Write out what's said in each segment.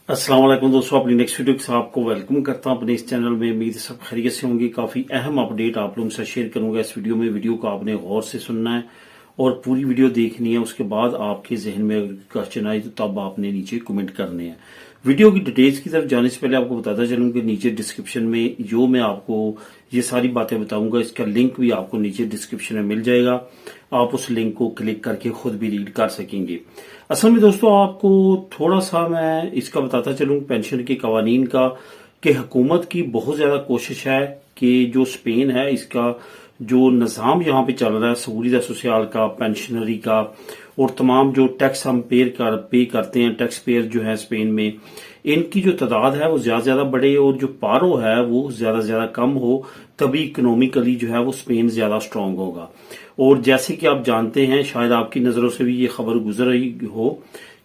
अस्सलाम वालेकुम दोस्तों, अपनी नेक्स्ट वीडियो के साथ आपको वेलकम करता हूं अपने इस चैनल में। उम्मीद है सब खैरियत से होंगे। काफी अहम अपडेट आप लोगों से शेयर करूंगा इस वीडियो में। वीडियो को आपने गौर से सुनना है और पूरी वीडियो देखनी है। उसके बाद आपके जहन में अगर क्वेश्चन आए तो तब आपने नीचे कमेंट करने हैं। वीडियो की डिटेल्स की तरफ जाने से पहले आपको बताता चलूं कि नीचे डिस्क्रिप्शन में जो मैं आपको ये सारी बातें बताऊंगा, इसका लिंक भी आपको नीचे डिस्क्रिप्शन में मिल जाएगा। आप उस लिंक को क्लिक करके खुद भी रीड कर सकेंगे। असल में दोस्तों आपको थोड़ा सा मैं इसका बताता चलूं पेंशन के कवानीन का, कि हुकूमत की बहुत ज्यादा कोशिश है कि जो स्पेन है इसका जो निज़ाम यहाँ पे चल रहा है seguridad सोशल का, पेंशनरी का और तमाम जो टैक्स हम पे करते हैं, टैक्स पेयर जो है स्पेन में, इनकी जो तादाद है वो ज्यादा ज्यादा बढ़े और जो पारो है वो ज्यादा ज्यादा कम हो, तभी इकोनॉमिकली जो है वो स्पेन ज्यादा स्ट्रांग होगा। और जैसे कि आप जानते हैं, शायद आपकी नजरों से भी ये खबर गुजर रही हो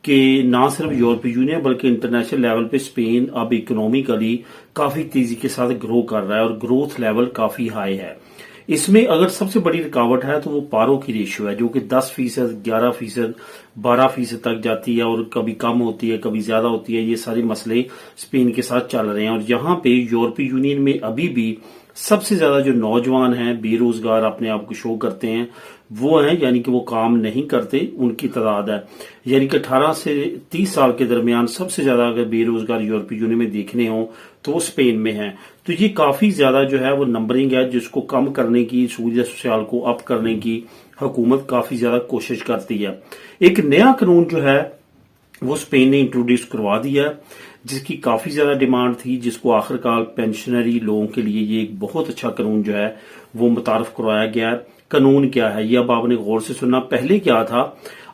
कि ना सिर्फ यूरोपीय यूनियन बल्कि इंटरनेशनल लेवल पे स्पेन अब इकोनॉमिकली काफी तेजी के साथ ग्रो कर रहा है और ग्रोथ लेवल काफी हाई है। इसमें अगर सबसे बड़ी रुकावट है तो वो पारो की रेशियो है, जो कि 10%, 11%, 12% तक जाती है और कभी कम होती है, कभी ज्यादा होती है। ये सारे मसले स्पेन के साथ चल रहे हैं और यहाँ पे यूरोपीय यूनियन में अभी भी सबसे ज्यादा जो नौजवान हैं, बेरोजगार अपने आप को शो करते हैं, वो हैं, यानी कि वो काम नहीं करते, उनकी तादाद है। यानी कि 18 से 30 साल के दरमियान सबसे ज्यादा अगर बेरोजगार यूरोपीय यूनियन में देखने हो तो वो स्पेन में है। तो ये काफी ज्यादा जो है वो नंबरिंग है, जिसको कम करने की, सुविधा सोशल को अप करने की हुकूमत काफी ज्यादा कोशिश करती है। एक नया कानून जो है वो स्पेन ने इंट्रोड्यूस करवा दिया, जिसकी काफी ज्यादा डिमांड थी, जिसको आखिरकार पेंशनरी लोगों के लिए ये एक बहुत अच्छा कानून जो है वो मुतारफ करवाया गया है। कानून क्या है ये अब आपने गौर से सुनना। पहले क्या था,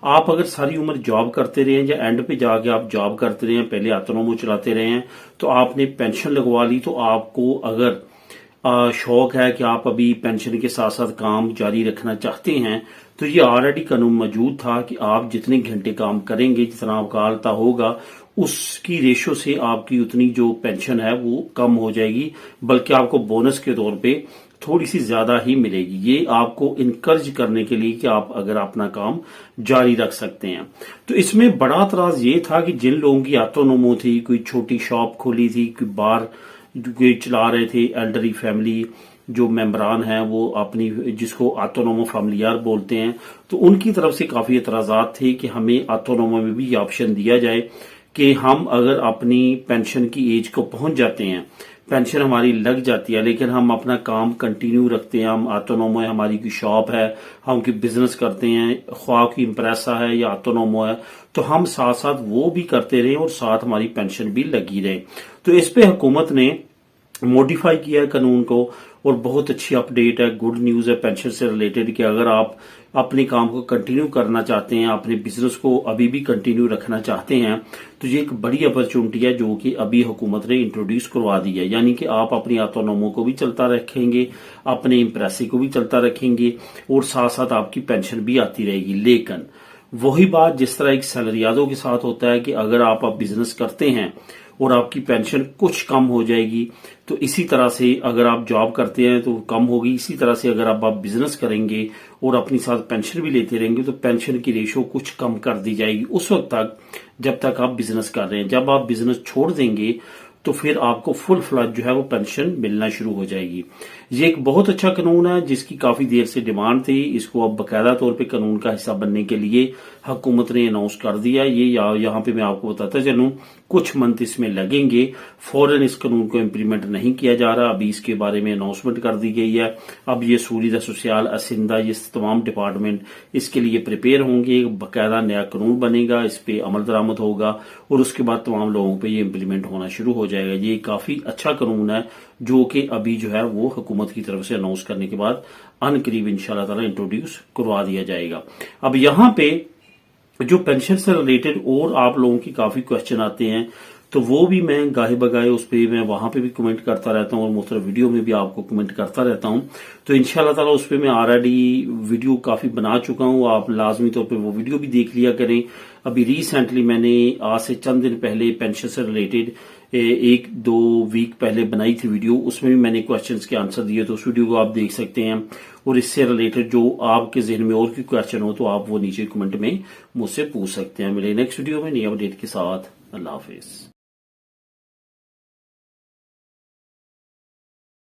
आप अगर सारी उम्र जॉब करते रहे या एंड पे जाके आप जॉब करते रहे, पहले ऑटोनोमो चलाते रहे हैं, तो आपने पेंशन लगवा ली, तो आपको अगर शौक है कि आप अभी पेंशन के साथ साथ काम जारी रखना चाहते हैं, तो ये ऑलरेडी कानून मौजूद था कि आप जितने घंटे काम करेंगे, जितना आपका आलता होगा, उसकी रेशो से आपकी उतनी जो पेंशन है वो कम हो जाएगी, बल्कि आपको बोनस के तौर पे थोड़ी सी ज्यादा ही मिलेगी। ये आपको इनकरेज करने के लिए कि आप अगर अपना काम जारी रख सकते हैं। तो इसमें बड़ा एतराज ये था कि जिन लोगों की ऑटोनोमो थी, कोई छोटी शॉप खोली थी, कोई बार जो चला रहे थे, एल्डरली फैमिली जो मेंबरान हैं वो अपनी, जिसको ऑटोनोमो फैमिलियार बोलते हैं, तो उनकी तरफ से काफी एतराजात थे कि हमें ऑटोनोमो में भी ये ऑप्शन दिया जाए कि हम अगर अपनी पेंशन की एज को पहुंच जाते हैं, पेंशन हमारी लग जाती है, लेकिन हम अपना काम कंटिन्यू रखते हैं, हम ऑटोनोमो है, हमारी कोई शॉप है, हम कोई बिजनेस करते हैं, ख्वाह की इम्प्रेसा है या ऑटोनोमो है, तो हम साथ साथ वो भी करते रहे और साथ हमारी पेंशन भी लगी रहे। तो इस पे हुकूमत ने मॉडिफाई किया है कानून को और बहुत अच्छी अपडेट है, गुड न्यूज है पेंशन से रिलेटेड, कि अगर आप अपने काम को कंटिन्यू करना चाहते हैं, अपने बिजनेस को अभी भी कंटिन्यू रखना चाहते हैं, तो ये एक बड़ी अपॉर्चुनिटी है जो कि अभी हुकूमत ने इंट्रोड्यूस करवा दी है। यानी कि आप अपनी ऑटोनोमो को भी चलता रखेंगे, अपने इम्प्रेसी को भी चलता रखेंगे और साथ साथ आपकी पेंशन भी आती रहेगी। लेकिन वही बात जिस तरह एक सैलरियादों के साथ होता है कि अगर आप बिजनेस करते हैं और आपकी पेंशन कुछ कम हो जाएगी, तो इसी तरह से अगर आप जॉब करते हैं तो कम होगी। इसी तरह से अगर आप बिजनेस करेंगे और अपनी साथ पेंशन भी लेते रहेंगे तो पेंशन की रेशो कुछ कम कर दी जाएगी उस वक्त तक जब तक आप बिजनेस कर रहे हैं। जब आप बिजनेस छोड़ देंगे तो फिर आपको फुल फ्लैट जो है वो पेंशन मिलना शुरू हो जाएगी। ये एक बहुत अच्छा कानून है जिसकी काफी देर से डिमांड थी। इसको अब बकायदा तौर पे कानून का हिस्सा बनने के लिए हुकूमत ने अनाउंस कर दिया। ये यहाँ पे मैं आपको बताता चलूं, कुछ मंथ इसमें लगेंगे, फौरन इस कानून को इम्प्लीमेंट नहीं किया जा रहा। अभी इसके बारे में अनाउंसमेंट कर दी गई है। अब ये सुविधा सोशल, असिंदा, ये तमाम डिपार्टमेंट इसके लिए प्रिपेयर होंगे, बकायदा नया कानून बनेगा, इस पे अमल दरामद होगा और उसके बाद तमाम लोगों पे ये इम्प्लीमेंट होना शुरू हो जाएगा। ये काफी अच्छा कानून है जो कि अभी जो है वो हुकूमत की तरफ से अनाउंस करने के बाद अनकरीब इंशाल्लाह ताला इंट्रोड्यूस करवा दिया जाएगा। अब यहाँ पे जो पेंशन से रिलेटेड और आप लोगों की काफी क्वेश्चन आते हैं, तो वो भी मैं गाहे बगाए उस पे मैं वहां पे भी कमेंट करता रहता हूँ और मुख्तलिफ वीडियो में भी आपको कमेंट करता रहता हूँ। तो इंशाल्लाह ताला उस पे मैं ऑलरेडी वीडियो काफी बना चुका हूँ, आप लाजमी तौर पे वो वीडियो भी देख लिया करें। अभी रिसेंटली मैंने आज से चंद दिन पहले पेंशन से रिलेटेड 1-2 वीक पहले बनाई थी वीडियो, उसमें भी मैंने क्वेश्चंस के आंसर दिए, तो उस वीडियो को आप देख सकते हैं। और इससे रिलेटेड जो आपके जहन में और कोई क्वेश्चन हो तो आप वो नीचे कमेंट में मुझसे पूछ सकते हैं। मिले नेक्स्ट वीडियो में नई अपडेट के साथ। अल्लाह हाफिज।